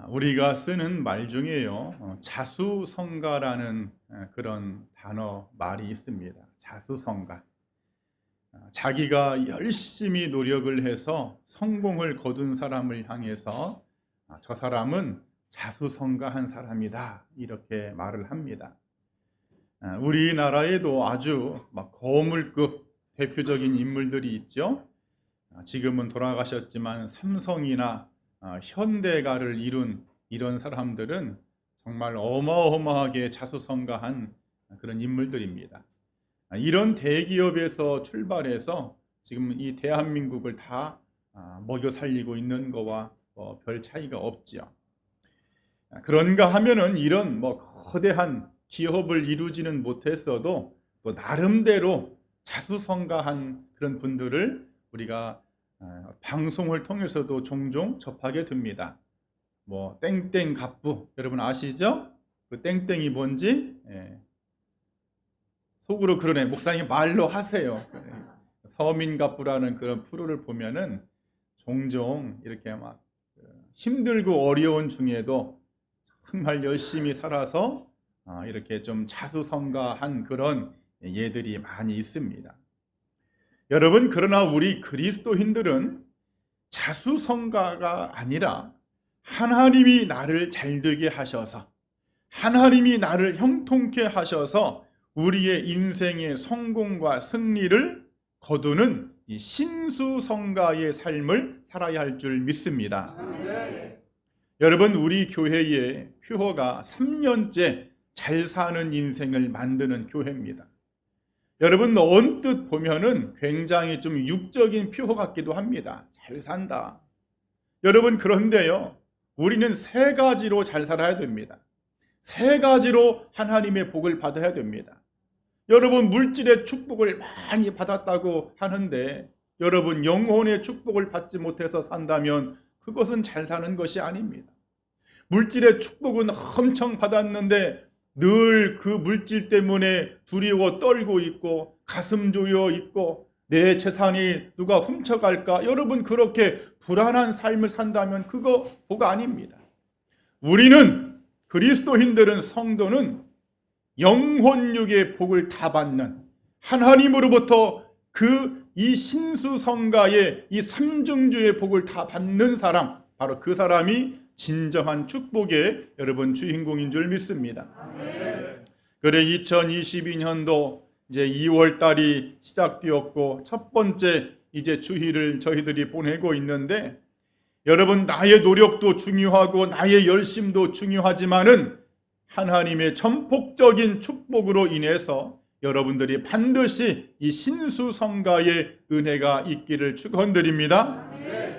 우리가 쓰는 말 중에요, 자수성가라는 그런 단어 말이 있습니다. 자수성가. 자기가 열심히 노력을 해서 성공을 거둔 사람을 향해서 저 사람은 자수성가한 사람이다, 이렇게 말을 합니다. 우리나라에도 아주 거물급 대표적인 인물들이 있죠. 지금은 돌아가셨지만 삼성이나 현대가를 이룬 이런 사람들은 정말 어마어마하게 자수성가한 그런 인물들입니다. 이런 대기업에서 출발해서 지금 이 대한민국을 다 먹여 살리고 있는 거와 별 차이가 없지요. 그런가 하면은 이런 거대한 기업을 이루지는 못했어도 또 나름대로 자수성가한 그런 분들을 우리가 방송을 통해서도 종종 접하게 됩니다. 땡땡 갑부, 여러분 아시죠? 그 땡땡이 뭔지? 속으로 그러네. 목사님 말로 하세요. 서민갑부라는 그런 프로를 보면은 종종 이렇게 힘들고 어려운 중에도 정말 열심히 살아서 이렇게 좀 자수성가한 그런 예들이 많이 있습니다. 여러분, 그러나 우리 그리스도인들은 자수성가가 아니라 하나님이 나를 잘되게 하셔서, 하나님이 나를 형통케 하셔서 우리의 인생의 성공과 승리를 거두는 이 신수성가의 삶을 살아야 할 줄 믿습니다. 여러분, 우리 교회의 표어가 3년째 잘 사는 인생을 만드는 교회입니다. 여러분, 언뜻 보면은 굉장히 좀 육적인 표어 같기도 합니다. 잘 산다. 여러분, 그런데요, 우리는 세 가지로 잘 살아야 됩니다. 세 가지로 하나님의 복을 받아야 됩니다. 여러분, 물질의 축복을 많이 받았다고 하는데 여러분, 영혼의 축복을 받지 못해서 산다면 그것은 잘 사는 것이 아닙니다. 물질의 축복은 엄청 받았는데 늘 그 물질 때문에 두려워 떨고 있고 가슴 조여 있고 내 재산이 누가 훔쳐갈까, 여러분 그렇게 불안한 삶을 산다면 그거 복 아닙니다. 우리는, 그리스도인들은, 성도는 영혼육의 복을 다 받는, 하나님으로부터 이 신수성가의 이 삼중주의 복을 다 받는 사람, 바로 그 사람이 진정한 축복의 여러분 주인공인 줄 믿습니다. 그래, 2022년도 이제 2월 달이 시작되었고 첫 번째 이제 주일을 저희들이 보내고 있는데, 여러분, 나의 노력도 중요하고 나의 열심도 중요하지만은 하나님의 전폭적인 축복으로 인해서 여러분들이 반드시 이 신수성가의 은혜가 있기를 축원드립니다.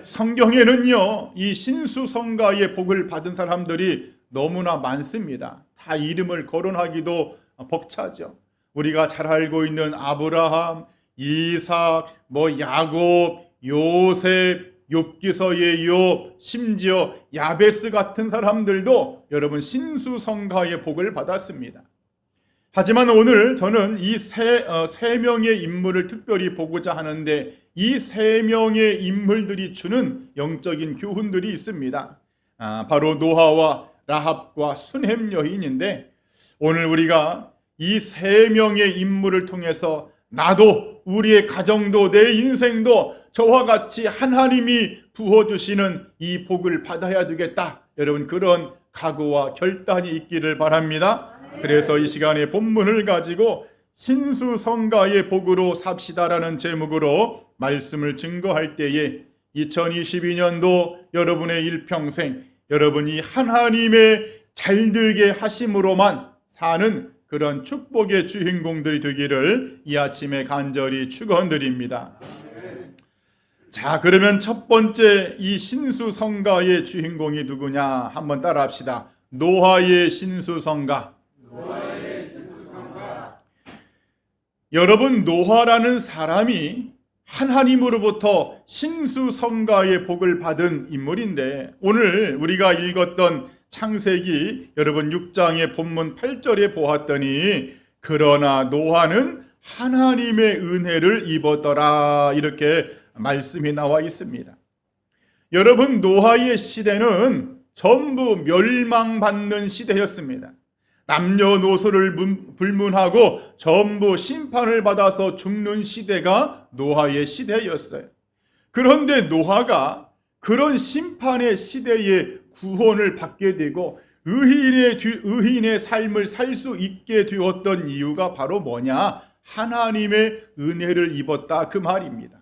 성경에는요, 이 신수성가의 복을 받은 사람들이 너무나 많습니다. 다 이름을 거론하기도 벅차죠. 우리가 잘 알고 있는 아브라함, 이삭, 야곱, 요셉, 욥기서의 욥, 심지어 야베스 같은 사람들도 여러분 신수성가의 복을 받았습니다. 하지만 오늘 저는 이 세 명의 인물을 특별히 보고자 하는데, 이 세 명의 인물들이 주는 영적인 교훈들이 있습니다. 바로 노아와 라합과 수넴 여인인데, 오늘 우리가 이 세 명의 인물을 통해서 나도, 우리의 가정도, 내 인생도 저와 같이 하나님이 부어주시는 이 복을 받아야 되겠다, 여러분 그런 각오와 결단이 있기를 바랍니다. 그래서 이 시간에 본문을 가지고 신수성가의 복으로 삽시다라는 제목으로 말씀을 증거할 때에 2022년도 여러분의 일평생 여러분이 하나님의 잘되게 하심으로만 사는 그런 축복의 주인공들이 되기를 이 아침에 간절히 축원드립니다. 자, 그러면 첫 번째 이 신수성가의 주인공이 누구냐 한번 따라합시다. 노아의 신수성가. 여러분, 노아라는 사람이 하나님으로부터 신수성가의 복을 받은 인물인데, 오늘 우리가 읽었던 창세기 여러분 6장의 본문 8절에 보았더니, 그러나 노아는 하나님의 은혜를 입었더라, 이렇게 말씀이 나와 있습니다. 여러분, 노아의 시대는 전부 멸망받는 시대였습니다. 남녀노소를 불문하고 전부 심판을 받아서 죽는 시대가 노아의 시대였어요. 그런데 노아가 그런 심판의 시대에 구원을 받게 되고 의인의 삶을 살 수 있게 되었던 이유가 바로 뭐냐? 하나님의 은혜를 입었다, 그 말입니다.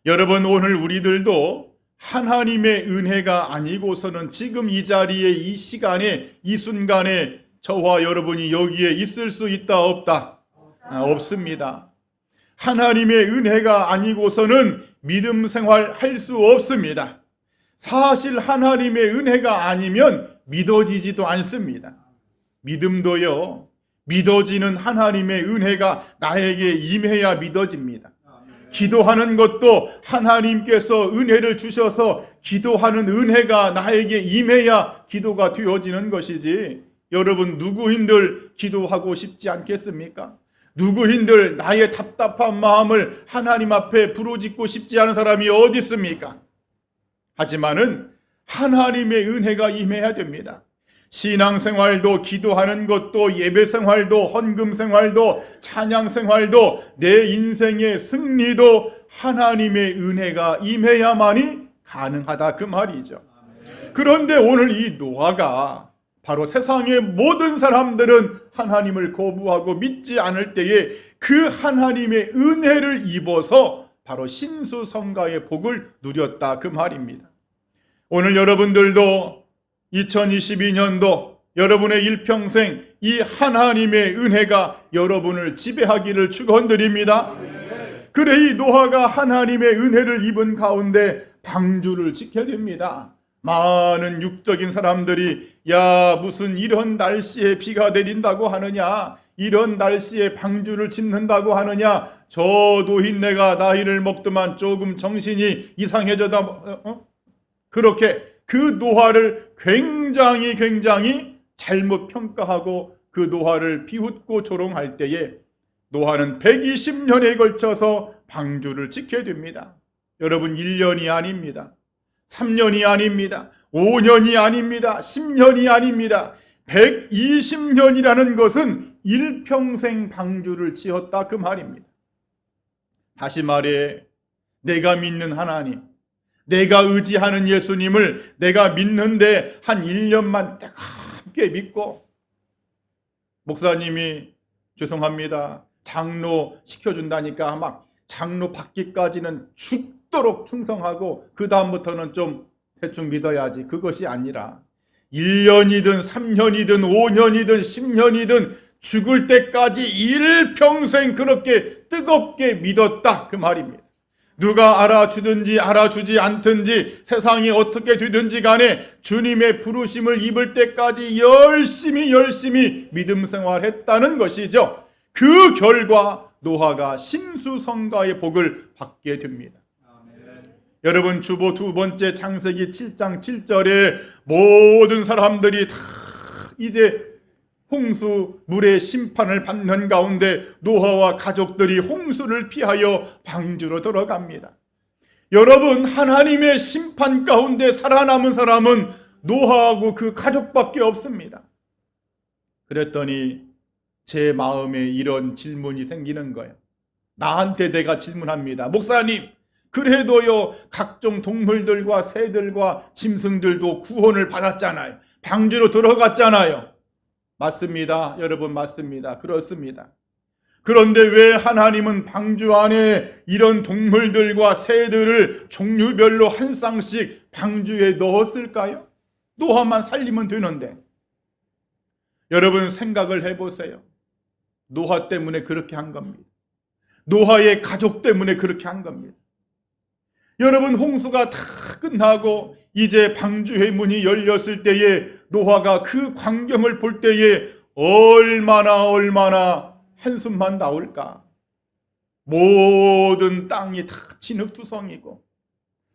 여러분, 오늘 우리들도 하나님의 은혜가 아니고서는 지금 이 자리에, 이 시간에, 이 순간에 저와 여러분이 여기에 있을 수 있다 없다? 없습니다. 하나님의 은혜가 아니고서는 믿음 생활 할 수 없습니다. 사실 하나님의 은혜가 아니면 믿어지지도 않습니다. 믿음도요, 믿어지는 하나님의 은혜가 나에게 임해야 믿어집니다. 기도하는 것도 하나님께서 은혜를 주셔서 기도하는 은혜가 나에게 임해야 기도가 되어지는 것이지, 여러분 누구인들 기도하고 싶지 않겠습니까? 누구인들 나의 답답한 마음을 하나님 앞에 부르짖고 싶지 않은 사람이 어디 있습니까? 하지만은 하나님의 은혜가 임해야 됩니다. 신앙생활도, 기도하는 것도, 예배생활도, 헌금생활도, 찬양생활도, 내 인생의 승리도 하나님의 은혜가 임해야만이 가능하다, 그 말이죠. 그런데 오늘 이 노아가 바로 세상의 모든 사람들은 하나님을 거부하고 믿지 않을 때에 그 하나님의 은혜를 입어서 바로 신수성가의 복을 누렸다, 그 말입니다. 오늘 여러분들도 2022년도 여러분의 일평생 이 하나님의 은혜가 여러분을 지배하기를 축원드립니다. 그래, 이 노아가 하나님의 은혜를 입은 가운데 방주를 지켜야 됩니다. 많은 육적인 사람들이 야, 무슨 이런 날씨에 비가 내린다고 하느냐, 이런 날씨에 방주를 짓는다고 하느냐, 저 노인네가 나이를 먹더만 조금 정신이 이상해져다, 그렇게 그 노아를 굉장히 잘못 평가하고 그 노아를 비웃고 조롱할 때에 노아는 120년에 걸쳐서 방주를 지켜야 됩니다. 여러분, 1년이 아닙니다. 3년이 아닙니다. 5년이 아닙니다. 10년이 아닙니다. 120년이라는 것은 일평생 방주를 지었다, 그 말입니다. 다시 말해, 내가 믿는 하나님, 내가 의지하는 예수님을 내가 믿는데 한 1년만 뜨겁게 믿고, 목사님이 죄송합니다, 장로 시켜준다니까 막 장로 받기까지는 죽도록 충성하고 그 다음부터는 좀 대충 믿어야지, 그것이 아니라 1년이든 3년이든 5년이든 10년이든 죽을 때까지 일평생 그렇게 뜨겁게 믿었다, 그 말입니다. 누가 알아주든지 알아주지 않든지 세상이 어떻게 되든지 간에 주님의 부르심을 입을 때까지 열심히 믿음 생활했다는 것이죠. 그 결과 노아가 신수성가의 복을 받게 됩니다. 여러분, 주보 2번째 창세기 7장 7절에 모든 사람들이 다 이제 홍수 물의 심판을 받는 가운데 노아와 가족들이 홍수를 피하여 방주로 들어갑니다. 여러분, 하나님의 심판 가운데 살아남은 사람은 노아하고 그 가족밖에 없습니다. 그랬더니 제 마음에 이런 질문이 생기는 거예요. 나한테 내가 질문합니다. 목사님, 그래도요 각종 동물들과 새들과 짐승들도 구원을 받았잖아요. 방주로 들어갔잖아요. 맞습니다. 여러분, 맞습니다. 그렇습니다. 그런데 왜 하나님은 방주 안에 이런 동물들과 새들을 종류별로 한 쌍씩 방주에 넣었을까요? 노아만 살리면 되는데. 여러분, 생각을 해보세요. 노아 때문에 그렇게 한 겁니다. 노아의 가족 때문에 그렇게 한 겁니다. 여러분, 홍수가 다 끝나고 이제 방주의 문이 열렸을 때에 노아가 그 광경을 볼 때에 얼마나 한숨만 나올까. 모든 땅이 다 진흙투성이고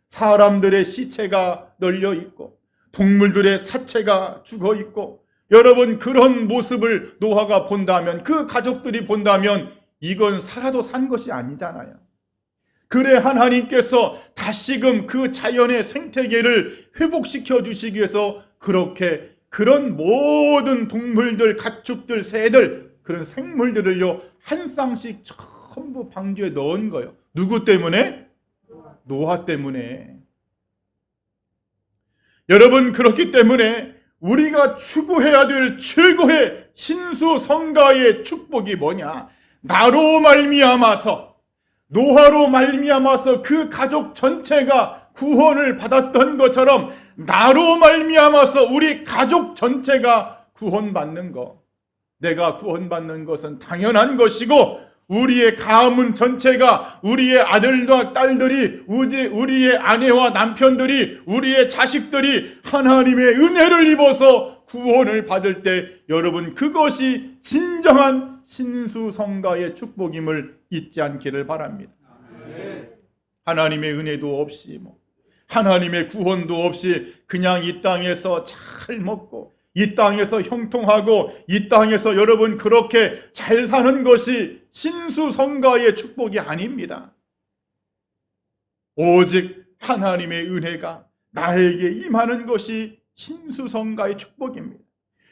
사람들의 시체가 널려 있고 동물들의 사체가 죽어 있고, 여러분, 그런 모습을 노아가 본다면, 그 가족들이 본다면 이건 살아도 산 것이 아니잖아요. 그래 하나님께서 다시금 그 자연의 생태계를 회복시켜 주시기 위해서 그렇게 그런 모든 동물들, 가축들, 새들, 그런 생물들을요 한 쌍씩 전부 방주에 넣은 거예요. 누구 때문에? 노아 때문에. 여러분, 그렇기 때문에 우리가 추구해야 될 최고의 신수성가의 축복이 뭐냐? 나로 말미암아서, 노아로 말미암아서 그 가족 전체가 구원을 받았던 것처럼 나로 말미암아서 우리 가족 전체가 구원받는 것. 내가 구원받는 것은 당연한 것이고 우리의 가문 전체가, 우리의 아들과 딸들이, 우리의 아내와 남편들이, 우리의 자식들이 하나님의 은혜를 입어서 구원을 받을 때 여러분, 그것이 진정한 신수성가의 축복임을 잊지 않기를 바랍니다. 하나님의 은혜도 없이, 하나님의 구원도 없이 그냥 이 땅에서 잘 먹고 이 땅에서 형통하고 이 땅에서 여러분 그렇게 잘 사는 것이 신수성가의 축복이 아닙니다. 오직 하나님의 은혜가 나에게 임하는 것이 신수성가의 축복입니다.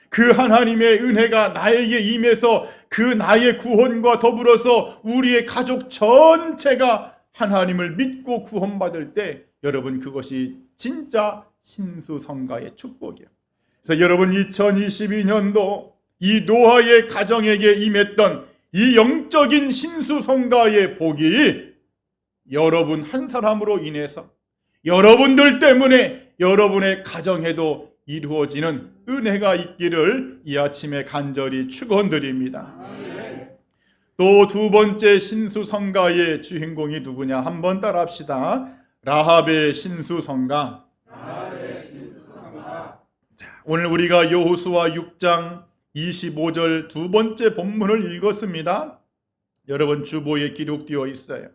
그 하나님의 은혜가 나에게 임해서 그 나의 구원과 더불어서 우리의 가족 전체가 하나님을 믿고 구원받을 때 여러분, 그것이 진짜 신수성가의 축복이에요. 그래서 여러분, 2022년도 이 노아의 가정에게 임했던 이 영적인 신수성가의 복이 여러분 한 사람으로 인해서, 여러분들 때문에 여러분의 가정에도 이루어지는 은혜가 있기를 이 아침에 간절히 축원드립니다. 또 두 번째 신수성가의 주인공이 누구냐? 한번 따라합시다. 라합의 신수성가. 자, 오늘 우리가 여호수아 6장 25절 두 번째 본문을 읽었습니다. 여러분, 주보에 기록되어 있어요.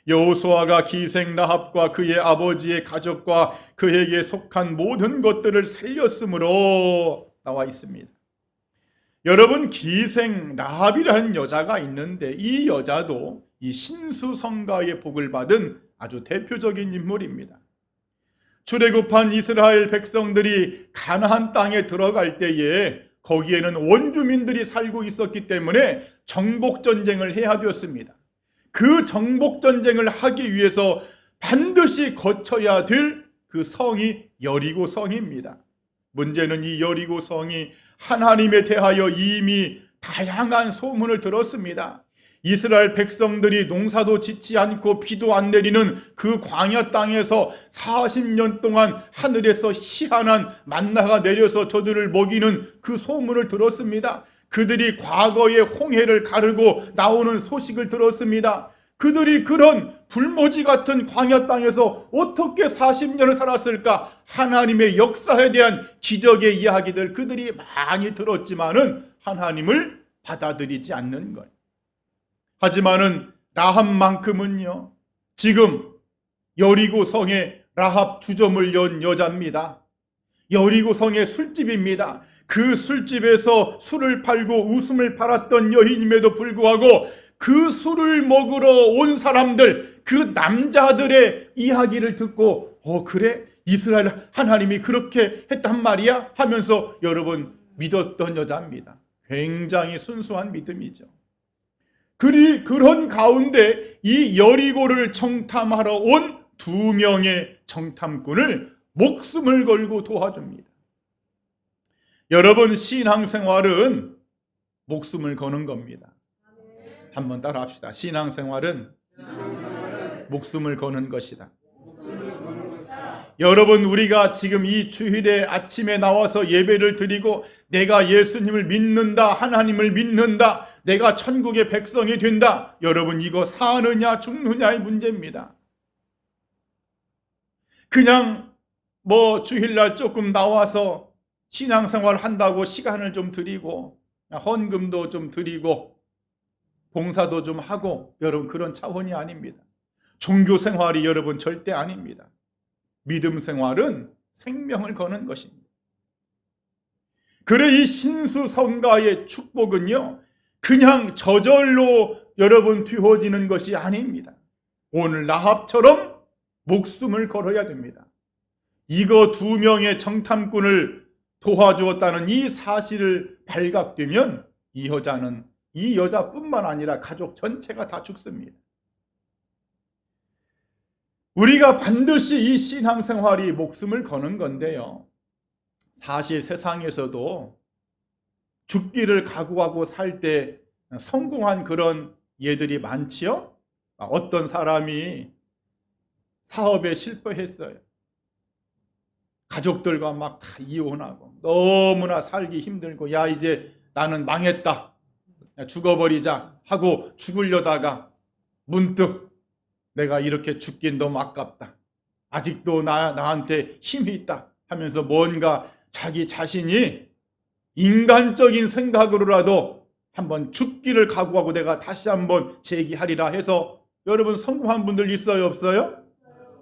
여호수아가 기생 라합과 그의 아버지의 가족과 그에게 속한 모든 것들을 살렸으므로 나와 있습니다. 여러분, 기생 라합이라는 여자가 있는데 이 여자도 이 신수성가의 복을 받은 아주 대표적인 인물입니다. 출애굽한 이스라엘 백성들이 가나안 땅에 들어갈 때에 거기에는 원주민들이 살고 있었기 때문에 정복전쟁을 해야 되었습니다. 그 정복전쟁을 하기 위해서 반드시 거쳐야 될 그 성이 여리고 성입니다. 문제는 이 여리고 성이 하나님에 대하여 이미 다양한 소문을 들었습니다. 이스라엘 백성들이 농사도 짓지 않고 비도 안 내리는 그 광야 땅에서 40년 동안 하늘에서 희한한 만나가 내려서 저들을 먹이는 그 소문을 들었습니다. 그들이 과거의 홍해를 가르고 나오는 소식을 들었습니다. 그들이 그런 불모지 같은 광야 땅에서 어떻게 40년을 살았을까? 하나님의 역사에 대한 기적의 이야기들 그들이 많이 들었지만은 하나님을 받아들이지 않는 거예요. 하지만은 라합만큼은요, 지금 여리고 성에 라합 주점을 연 여자입니다. 여리고 성의 술집입니다. 그 술집에서 술을 팔고 웃음을 팔았던 여인임에도 불구하고 그 술을 먹으러 온 사람들, 그 남자들의 이야기를 듣고 그래? 이스라엘 하나님이 그렇게 했단 말이야? 하면서 여러분 믿었던 여자입니다. 굉장히 순수한 믿음이죠. 그런 가운데 이 여리고를 정탐하러 온 2명의 정탐꾼을 목숨을 걸고 도와줍니다. 여러분, 신앙생활은 목숨을 거는 겁니다. 한번 따라 합시다. 신앙생활은 목숨을 거는 것이다. 여러분, 우리가 지금 이 주일에 아침에 나와서 예배를 드리고 내가 예수님을 믿는다, 하나님을 믿는다, 내가 천국의 백성이 된다. 여러분, 이거 사느냐 죽느냐의 문제입니다. 그냥 주일날 조금 나와서 신앙생활 한다고 시간을 좀 드리고 헌금도 좀 드리고 봉사도 좀 하고, 여러분 그런 차원이 아닙니다. 종교 생활이 여러분 절대 아닙니다. 믿음 생활은 생명을 거는 것입니다. 그래 이 신수성가의 축복은요, 그냥 저절로 여러분 뒤어지는 것이 아닙니다. 오늘 라합처럼 목숨을 걸어야 됩니다. 이거 2명의 정탐꾼을 도와주었다는 이 사실을 발각되면 이 여자뿐만 아니라 가족 전체가 다 죽습니다. 우리가 반드시 이 신앙생활이 목숨을 거는 건데요. 사실 세상에서도 죽기를 각오하고 살 때 성공한 그런 예들이 많지요. 어떤 사람이 사업에 실패했어요. 가족들과 막 다 이혼하고 너무나 살기 힘들고 야 이제 나는 망했다, 죽어버리자 하고 죽으려다가 문득 내가 이렇게 죽긴 너무 아깝다, 아직도 나한테 힘이 있다 하면서 뭔가 자기 자신이 인간적인 생각으로라도 한번 죽기를 각오하고 내가 다시 한번 재기하리라 해서 여러분 성공한 분들 있어요 없어요?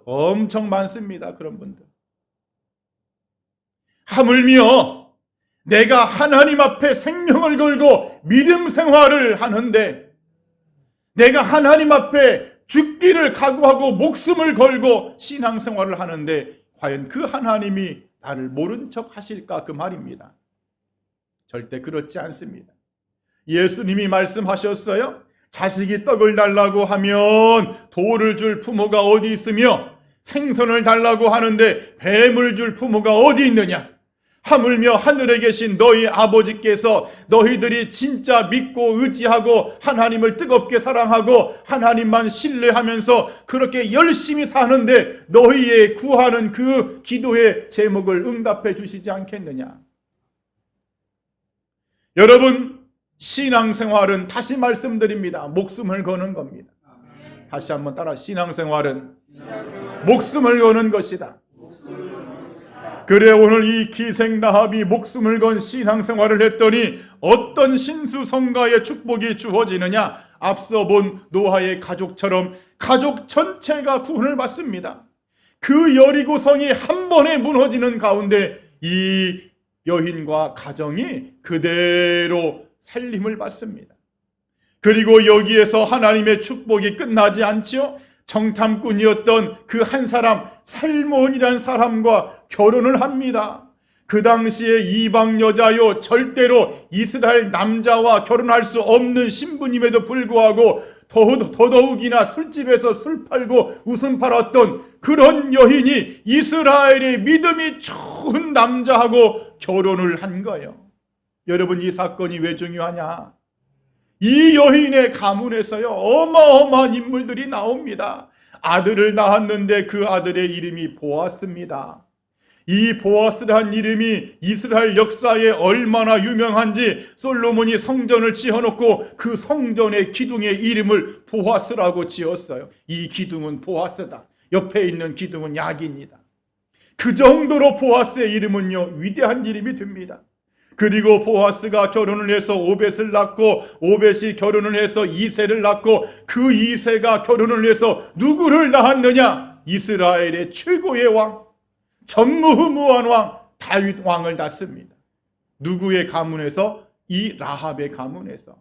엄청 많습니다. 그런 분들. 하물며 내가 하나님 앞에 생명을 걸고 믿음 생활을 하는데, 내가 하나님 앞에 죽기를 각오하고 목숨을 걸고 신앙생활을 하는데 과연 그 하나님이 나를 모른 척 하실까 그 말입니다. 절대 그렇지 않습니다. 예수님이 말씀하셨어요. 자식이 떡을 달라고 하면 돌을 줄 부모가 어디 있으며 생선을 달라고 하는데 뱀을 줄 부모가 어디 있느냐. 하물며 하늘에 계신 너희 아버지께서 너희들이 진짜 믿고 의지하고 하나님을 뜨겁게 사랑하고 하나님만 신뢰하면서 그렇게 열심히 사는데 너희의 구하는 그 기도의 제목을 응답해 주시지 않겠느냐. 여러분, 신앙생활은 다시 말씀드립니다. 목숨을 거는 겁니다. 다시 한번 따라, 신앙생활은 목숨을 거는 것이다. 그래, 오늘 이 기생 라합이 목숨을 건 신앙생활을 했더니 어떤 신수성가의 축복이 주어지느냐. 앞서 본 노아의 가족처럼 가족 전체가 구원을 받습니다. 그 여리고성이 한 번에 무너지는 가운데 이 여인과 가정이 그대로 살림을 받습니다. 그리고 여기에서 하나님의 축복이 끝나지 않지요. 정탐꾼이었던 그 한 사람, 살몬이라는 사람과 결혼을 합니다. 그 당시에 이방 여자요, 절대로 이스라엘 남자와 결혼할 수 없는 신부님에도 불구하고 더더욱이나 술집에서 술 팔고 웃음 팔았던 그런 여인이 이스라엘의 믿음이 좋은 남자하고 결혼을 한 거예요. 여러분, 이 사건이 왜 중요하냐? 이 여인의 가문에서요, 어마어마한 인물들이 나옵니다. 아들을 낳았는데 그 아들의 이름이 보아스입니다. 이 보아스라는 이름이 이스라엘 역사에 얼마나 유명한지 솔로몬이 성전을 지어놓고 그 성전의 기둥의 이름을 보아스라고 지었어요. 이 기둥은 보아스다. 옆에 있는 기둥은 야긴이다. 그 정도로 보아스의 이름은요, 위대한 이름이 됩니다. 그리고 보아스가 결혼을 해서 오벳을 낳고 오벳이 결혼을 해서 이새를 낳고 그 이새가 결혼을 해서 누구를 낳았느냐? 이스라엘의 최고의 왕, 전무후무한 왕 다윗 왕을 낳습니다. 누구의 가문에서? 이 라합의 가문에서.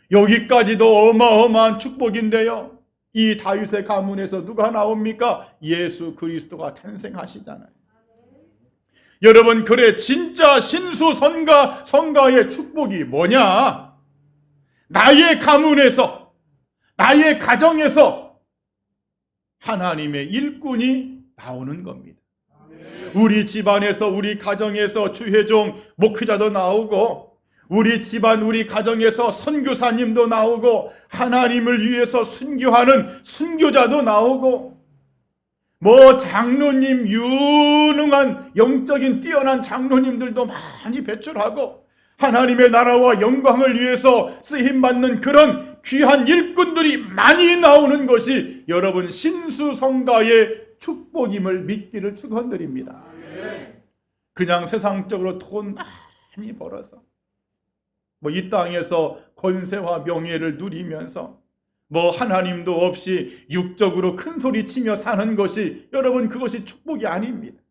여기까지도 어마어마한 축복인데요, 이 다윗의 가문에서 누가 나옵니까? 예수 그리스도가 탄생하시잖아요. 여러분, 그래, 진짜 신수성가의 축복이 뭐냐? 나의 가문에서, 나의 가정에서 하나님의 일꾼이 나오는 겁니다. 우리 집안에서, 우리 가정에서 주회종 목회자도 나오고, 우리 집안, 우리 가정에서 선교사님도 나오고, 하나님을 위해서 순교하는 순교자도 나오고, 장로님, 유능한 영적인 뛰어난 장로님들도 많이 배출하고 하나님의 나라와 영광을 위해서 쓰임받는 그런 귀한 일꾼들이 많이 나오는 것이 여러분 신수성가의 축복임을 믿기를 축원드립니다. 그냥 세상적으로 돈 많이 벌어서 이 땅에서 권세와 명예를 누리면서 하나님도 없이 육적으로 큰 소리 치며 사는 것이 여러분 그것이 축복이 아닙니다.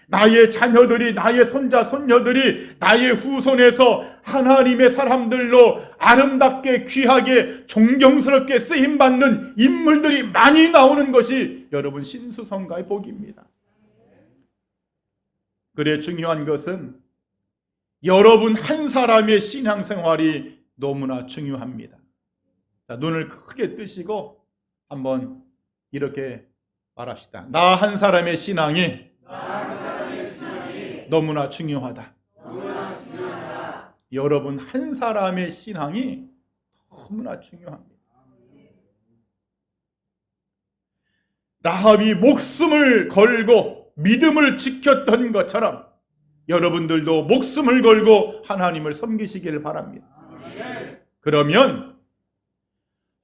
나의 자녀들이, 나의 손자, 손녀들이 나의 후손에서 하나님의 사람들로 아름답게, 귀하게, 존경스럽게 쓰임받는 인물들이 많이 나오는 것이 여러분 신수성가의 복입니다. 그래 중요한 것은 여러분 한 사람의 신앙생활이 너무나 중요합니다. 자, 눈을 크게 뜨시고 한번 이렇게 말합시다. 나 한 사람의 신앙이 너무나 중요하다. 여러분 한 사람의 신앙이 너무나 중요합니다. 라합이 목숨을 걸고 믿음을 지켰던 것처럼 여러분들도 목숨을 걸고 하나님을 섬기시기를 바랍니다. 그러면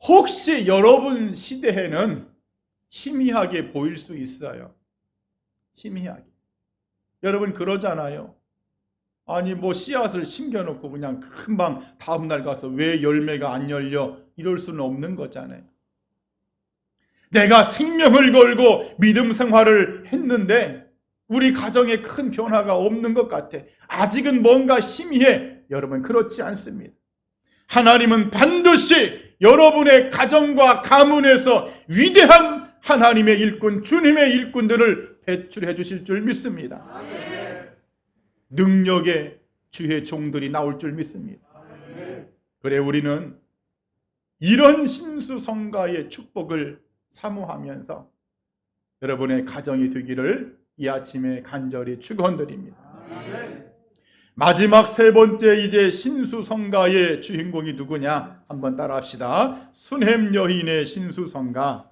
혹시 여러분 시대에는 희미하게 보일 수 있어요. 희미하게. 여러분 그러잖아요. 아니 뭐 씨앗을 심겨놓고 그냥 금방 다음날 가서 왜 열매가 안 열려 이럴 수는 없는 거잖아요. 내가 생명을 걸고 믿음 생활을 했는데 우리 가정에 큰 변화가 없는 것 같아. 아직은 뭔가 희미해. 여러분 그렇지 않습니다. 하나님은 반드시 여러분의 가정과 가문에서 위대한 하나님의 일꾼, 주님의 일꾼들을 배출해 주실 줄 믿습니다. 능력의 주의 종들이 나올 줄 믿습니다. 그래 우리는 이런 신수성가의 축복을 사모하면서 여러분의 가정이 되기를 이 아침에 간절히 축원드립니다. 마지막 세 번째 이제 신수성가의 주인공이 누구냐? 한번 따라합시다. 수넴 여인의 신수성가.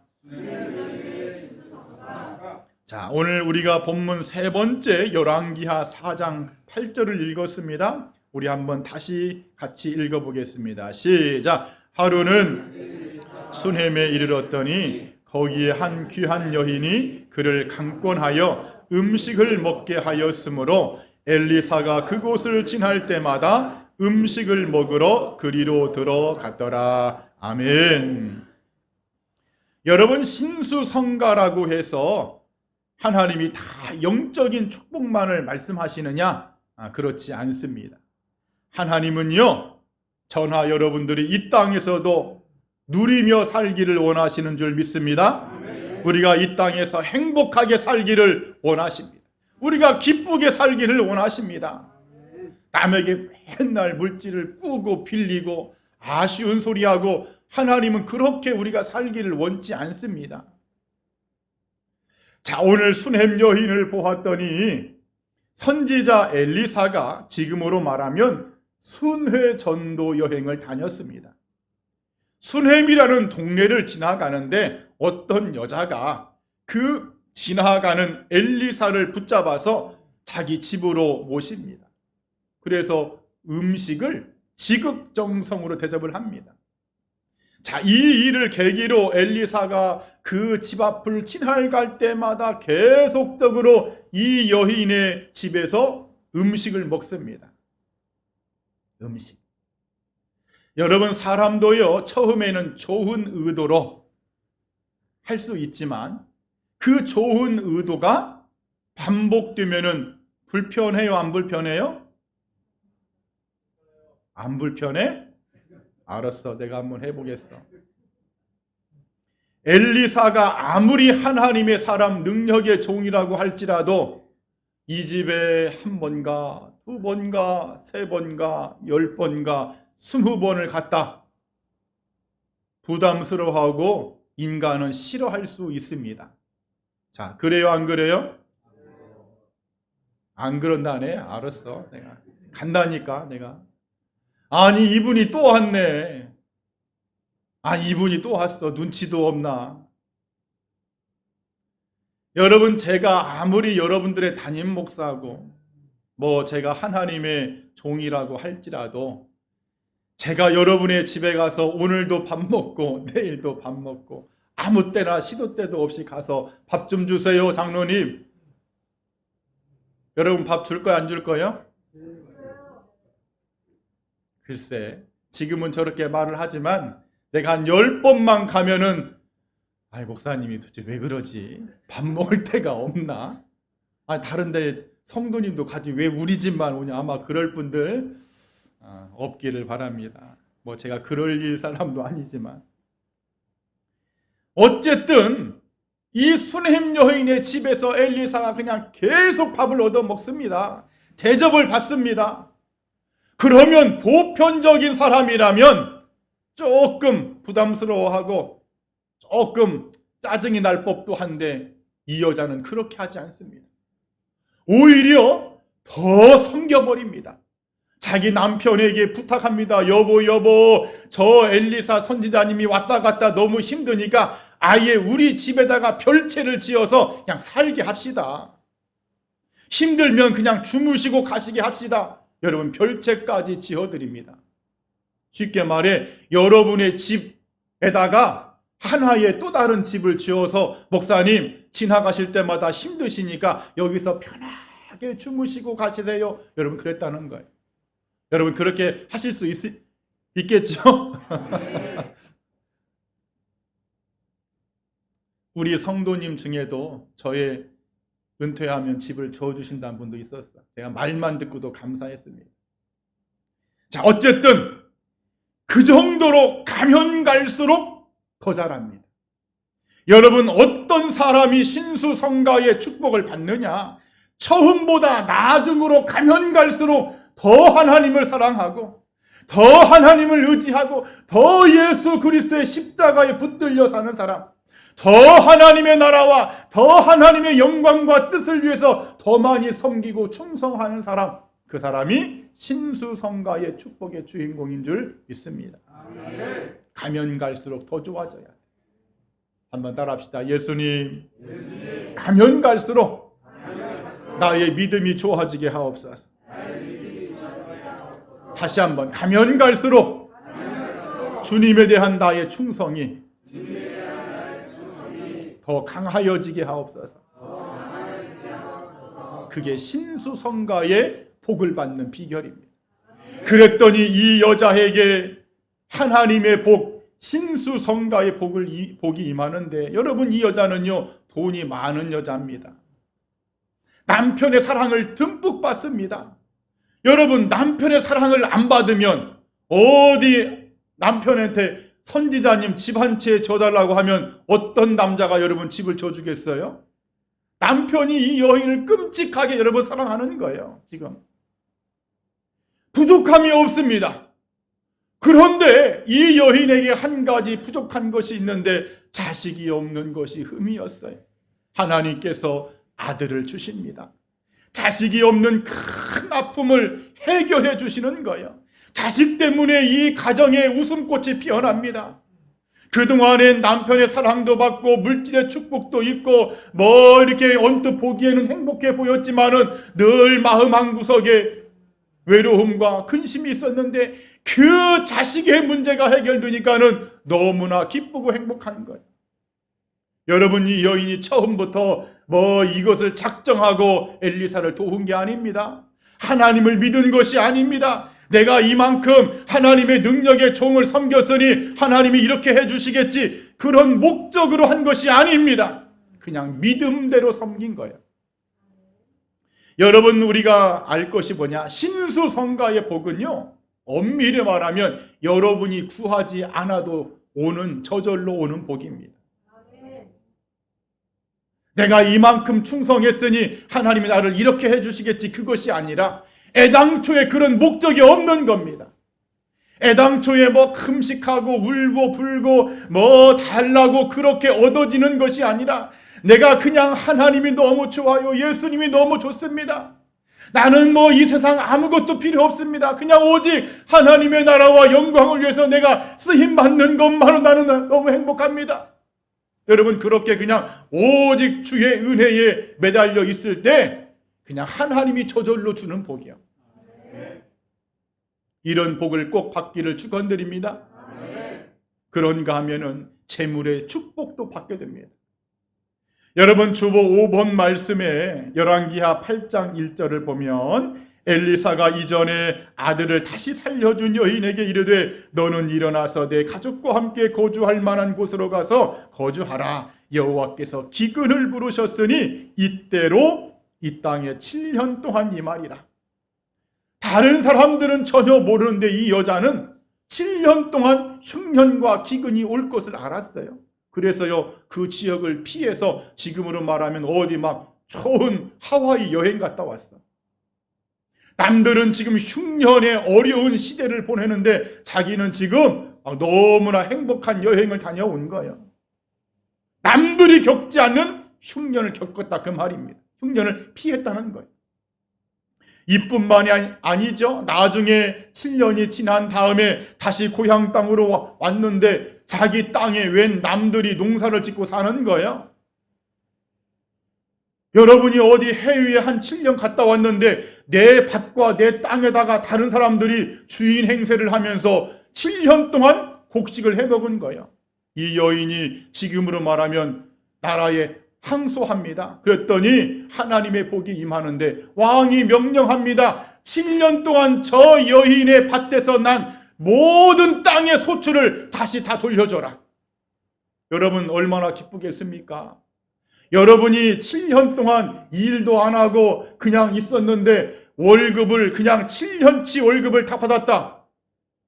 자, 오늘 우리가 본문 세 번째 열왕기하 4장 8절을 읽었습니다. 우리 한번 다시 같이 읽어보겠습니다. 시작. 하루는 수넴에 이르렀더니 거기에 한 귀한 여인이 그를 강권하여 음식을 먹게 하였으므로 엘리사가 그곳을 지날 때마다 음식을 먹으러 그리로 들어갔더라. 아멘. 여러분 신수성가라고 해서 하나님이 다 영적인 축복만을 말씀하시느냐? 그렇지 않습니다. 하나님은요 저나 여러분들이 이 땅에서도 누리며 살기를 원하시는 줄 믿습니다. 우리가 이 땅에서 행복하게 살기를 원하십니다. 우리가 기쁘게 살기를 원하십니다. 남에게 맨날 물질을 꾸고 빌리고 아쉬운 소리하고 하나님은 그렇게 우리가 살기를 원치 않습니다. 자, 오늘 수넴 여인을 보았더니 선지자 엘리사가 지금으로 말하면 순회 전도 여행을 다녔습니다. 수넴이라는 동네를 지나가는데 어떤 여자가 그 지나가는 엘리사를 붙잡아서 자기 집으로 모십니다. 그래서 음식을 지극정성으로 대접을 합니다. 자, 이 일을 계기로 엘리사가 그 집 앞을 지나갈 때마다 계속적으로 이 여인의 집에서 음식을 먹습니다. 음식. 여러분 사람도요 처음에는 좋은 의도로 할 수 있지만 그 좋은 의도가 반복되면은 불편해요? 안 불편해요? 안 불편해? 알았어, 내가 한번 해보겠어. 엘리사가 아무리 하나님의 사람 능력의 종이라고 할지라도 이 집에 한 번가 두 번가 세 번가 10번가 20번을 갔다 부담스러워하고 인간은 싫어할 수 있습니다. 자, 그래요 안 그래요? 안 그런다네. 알았어, 내가 간다니까. 내가 아니 이분이 또 왔네. 이분이 또 왔어. 눈치도 없나. 여러분 제가 아무리 여러분들의 담임 목사고 뭐 제가 하나님의 종이라고 할지라도 제가 여러분의 집에 가서 오늘도 밥 먹고 내일도 밥 먹고 아무 때나 시도 때도 없이 가서 밥 좀 주세요 장로님. 여러분 밥 줄 거야 안 줄 거예요? 글쎄 지금은 저렇게 말을 하지만 내가 한 10번만 가면은 목사님이 도대체 왜 그러지? 밥 먹을 데가 없나? 다른데 성도님도 같이 왜 우리 집만 오냐, 아마 그럴 분들 없기를 바랍니다. 뭐 제가 그럴 일 사람도 아니지만 어쨌든 이 수넴 여인의 집에서 엘리사가 그냥 계속 밥을 얻어 먹습니다. 대접을 받습니다. 그러면 보편적인 사람이라면 조금 부담스러워하고 조금 짜증이 날 법도 한데 이 여자는 그렇게 하지 않습니다. 오히려 더 섬겨버립니다. 자기 남편에게 부탁합니다. 여보, 저 엘리사 선지자님이 왔다 갔다 너무 힘드니까 아예 우리 집에다가 별채를 지어서 그냥 살게 합시다. 힘들면 그냥 주무시고 가시게 합시다. 여러분, 별채까지 지어드립니다. 쉽게 말해 여러분의 집에다가 하나의 또 다른 집을 지어서 목사님 지나가실 때마다 힘드시니까 여기서 편하게 주무시고 가시세요. 여러분, 그랬다는 거예요. 여러분, 그렇게 하실 수 있겠죠? 우리 성도님 중에도 저의 은퇴하면 집을 지어주신다는 분도 있었어요. 제가 말만 듣고도 감사했습니다. 자, 어쨌든 그 정도로 가면 갈수록 더 잘합니다. 여러분, 어떤 사람이 신수성가의 축복을 받느냐? 처음보다 나중으로 가면 갈수록 더 하나님을 사랑하고 더 하나님을 의지하고 더 예수 그리스도의 십자가에 붙들려 사는 사람, 더 하나님의 나라와 더 하나님의 영광과 뜻을 위해서 더 많이 섬기고 충성하는 사람, 그 사람이 신수성가의 축복의 주인공인 줄 믿습니다. 가면 갈수록 더 좋아져야 돼. 한번 따라합시다. 예수님, 가면 갈수록 나의 믿음이 좋아지게 하옵소서. 다시 한번, 가면 갈수록 주님에 대한 나의 충성이 더 강하여지게 하옵소서. 그게 신수성가의 복을 받는 비결입니다. 그랬더니 이 여자에게 하나님의 복, 신수성가의 복이 임하는데, 여러분, 이 여자는요 돈이 많은 여자입니다. 남편의 사랑을 듬뿍 받습니다. 여러분, 남편의 사랑을 안 받으면 어디 남편한테 선지자님 집 한 채 줘달라고 하면 어떤 남자가 여러분 집을 줘주겠어요? 남편이 이 여인을 끔찍하게 여러분 사랑하는 거예요. 지금 부족함이 없습니다. 그런데 이 여인에게 한 가지 부족한 것이 있는데 자식이 없는 것이 흠이었어요. 하나님께서 아들을 주십니다. 자식이 없는 큰 아픔을 해결해 주시는 거예요. 자식 때문에 이 가정에 웃음꽃이 피어납니다. 그동안엔 남편의 사랑도 받고 물질의 축복도 있고 뭐 이렇게 언뜻 보기에는 행복해 보였지만은 늘 마음 한구석에 외로움과 근심이 있었는데 그 자식의 문제가 해결되니까는 너무나 기쁘고 행복한 거예요. 여러분, 이 여인이 처음부터 뭐 이것을 작정하고 엘리사를 도운 게 아닙니다. 하나님을 믿은 것이 아닙니다. 내가 이만큼 하나님의 능력의 종을 섬겼으니 하나님이 이렇게 해주시겠지, 그런 목적으로 한 것이 아닙니다. 그냥 믿음대로 섬긴 거예요. 여러분, 우리가 알 것이 뭐냐? 신수성가의 복은요, 엄밀히 말하면 여러분이 구하지 않아도 오는, 저절로 오는 복입니다. 내가 이만큼 충성했으니 하나님이 나를 이렇게 해주시겠지, 그것이 아니라 애당초에 그런 목적이 없는 겁니다. 애당초에 뭐 금식하고 울고 불고 뭐 달라고 그렇게 얻어지는 것이 아니라 내가 그냥 하나님이 너무 좋아요, 예수님이 너무 좋습니다, 나는 뭐 이 세상 아무것도 필요 없습니다, 그냥 오직 하나님의 나라와 영광을 위해서 내가 쓰임 받는 것만으로 나는 너무 행복합니다. 여러분, 그렇게 그냥 오직 주의 은혜에 매달려 있을 때 그냥 하나님이 저절로 주는 복이요. 이런 복을 꼭 받기를 축원드립니다. 그런가 하면은 재물의 축복도 받게 됩니다. 여러분, 주보 5번 말씀에 열왕기하 8장 1절을 보면 엘리사가 이전에 아들을 다시 살려준 여인에게 이르되 너는 일어나서 내 가족과 함께 거주할 만한 곳으로 가서 거주하라. 여호와께서 기근을 부르셨으니 이때로 이 땅에 7년 동안 이 말이라. 다른 사람들은 전혀 모르는데 이 여자는 7년 동안 흉년과 기근이 올 것을 알았어요. 그래서요, 그 지역을 피해서 지금으로 말하면 어디 막 좋은 하와이 여행 갔다 왔어. 남들은 지금 흉년의 어려운 시대를 보내는데 자기는 지금 너무나 행복한 여행을 다녀온 거예요. 남들이 겪지 않는 흉년을 겪었다 그 말입니다. 흉년을 피했다는 거예요. 이뿐만이 아니죠. 나중에 7년이 지난 다음에 다시 고향 땅으로 왔는데 자기 땅에 웬 남들이 농사를 짓고 사는 거예요. 여러분이 어디 해외에 한 7년 갔다 왔는데 내 밭과 내 땅에다가 다른 사람들이 주인 행세를 하면서 7년 동안 곡식을 해먹은 거예요. 이 여인이 지금으로 말하면 나라에 항소합니다. 그랬더니 하나님의 복이 임하는데 왕이 명령합니다. 7년 동안 저 여인의 밭에서 난 모든 땅의 소출을 다시 다 돌려줘라. 여러분 얼마나 기쁘겠습니까? 여러분이 7년 동안 일도 안 하고 그냥 있었는데 월급을 그냥 7년치 월급을 다 받았다.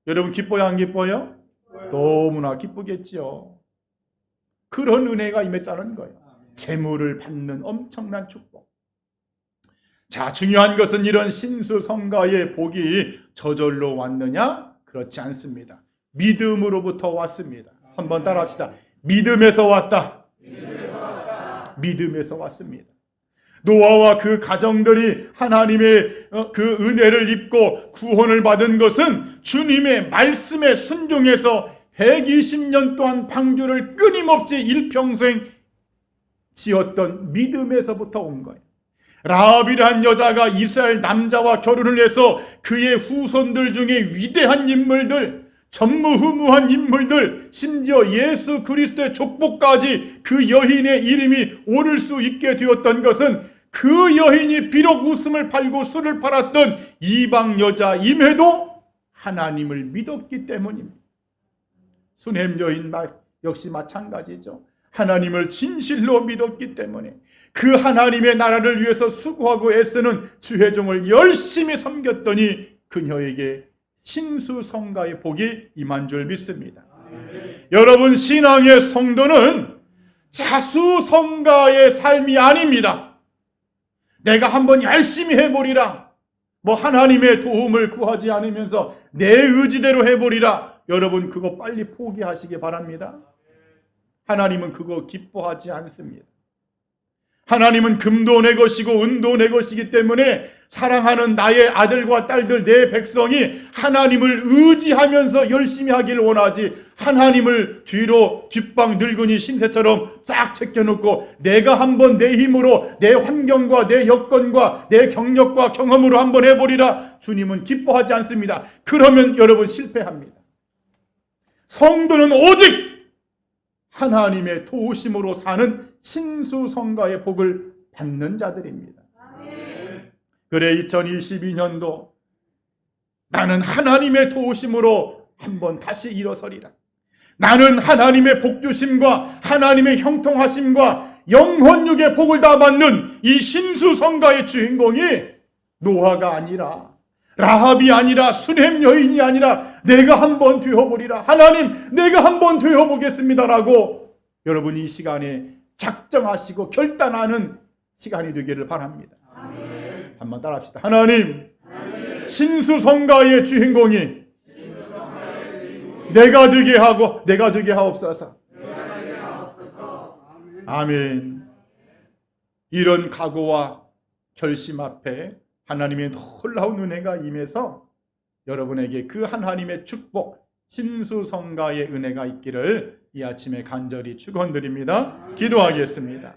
여러분 기뻐요 안 기뻐요? 너무나 기쁘겠지요. 그런 은혜가 임했다는 거예요. 재물을 받는 엄청난 축복. 자, 중요한 것은 이런 신수성가의 복이 저절로 왔느냐? 그렇지 않습니다. 믿음으로부터 왔습니다. 한번 따라합시다. 믿음에서 왔다. 믿음에서 왔습니다. 노아와 그 가정들이 하나님의 그 은혜를 입고 구원을 받은 것은 주님의 말씀에 순종해서 120년 동안 방주를 끊임없이 일평생 지었던 믿음에서부터 온 거예요. 라합이라는 여자가 이스라엘 남자와 결혼을 해서 그의 후손들 중에 위대한 인물들, 전무후무한 인물들, 심지어 예수 그리스도의 족보까지 그 여인의 이름이 오를 수 있게 되었던 것은 그 여인이 비록 웃음을 팔고 술을 팔았던 이방 여자임에도 하나님을 믿었기 때문입니다. 수넴 여인 역시 마찬가지죠. 하나님을 진실로 믿었기 때문에 그 하나님의 나라를 위해서 수고하고 애쓰는 주회종을 열심히 섬겼더니 그녀에게 신수성가의 복이 임한 줄 믿습니다. 여러분 신앙의 성도는 자수성가의 삶이 아닙니다. 내가 한번 열심히 해보리라, 뭐 하나님의 도움을 구하지 않으면서 내 의지대로 해보리라. 여러분 그거 빨리 포기하시기 바랍니다. 하나님은 그거 기뻐하지 않습니다. 하나님은 금도 내 것이고 은도 내 것이기 때문에 사랑하는 나의 아들과 딸들 내 백성이 하나님을 의지하면서 열심히 하길 원하지, 하나님을 뒤로 뒷방 늙은이 신세처럼 싹 제껴놓고 내가 한번 내 힘으로 내 환경과 내 여건과 내 경력과 경험으로 한번 해보리라, 주님은 기뻐하지 않습니다. 그러면 여러분 실패합니다. 성도는 오직 하나님의 도우심으로 사는 신수성가의 복을 받는 자들입니다. 그래 2022년도 나는 하나님의 도우심으로 한번 다시 일어서리라. 나는 하나님의 복주심과 하나님의 형통하심과 영혼육의 복을 다 받는 이 신수성가의 주인공이 노아가 아니라, 라합이 아니라, 수넴 여인이 아니라 내가 한번 되어보리라. 하나님 내가 한번 되어보겠습니다라고 여러분이 이 시간에 작정하시고 결단하는 시간이 되기를 바랍니다. 아멘. 한번 따라합시다. 하나님, 신수성가의 주인공이 내가 되게 하옵소서. 아멘. 이런 각오와 결심 앞에 하나님의 놀라운 은혜가 임해서 여러분에게 그 하나님의 축복, 신수성가의 은혜가 있기를 이 아침에 간절히 축원드립니다. 기도하겠습니다.